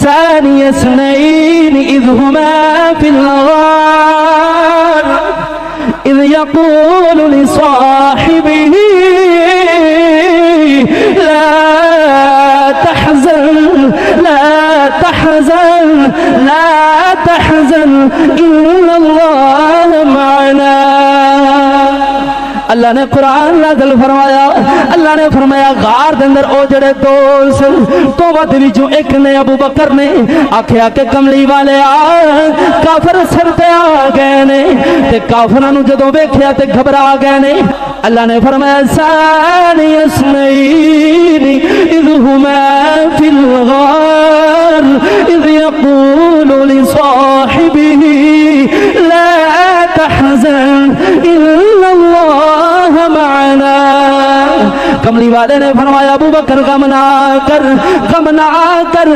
ثاني اثنين إذ هما في الغار إذ يقول لصاحبه لا تحزن لا تحزن لا تحزن إن الله معنا. اللہ نے قرآن نازل فرمایا، اللہ نے فرمایا غار دے اندر او جڑے دوست توبہ دے وچوں ایک نے ابو بکر نے آکھیا کہ کملی والے آ کافر سر تے آ گئے نے تے کافراں نوں جدوں ویکھیا تے گھبرا گئے نے. اللہ نے فرمایا ثانی اثنین اذ ہما فی الغار اذ یقول لصاحبہ لا تحزن ان اللہ معنا. کملی والے نے فرمایا ابو بکر غم نہ کر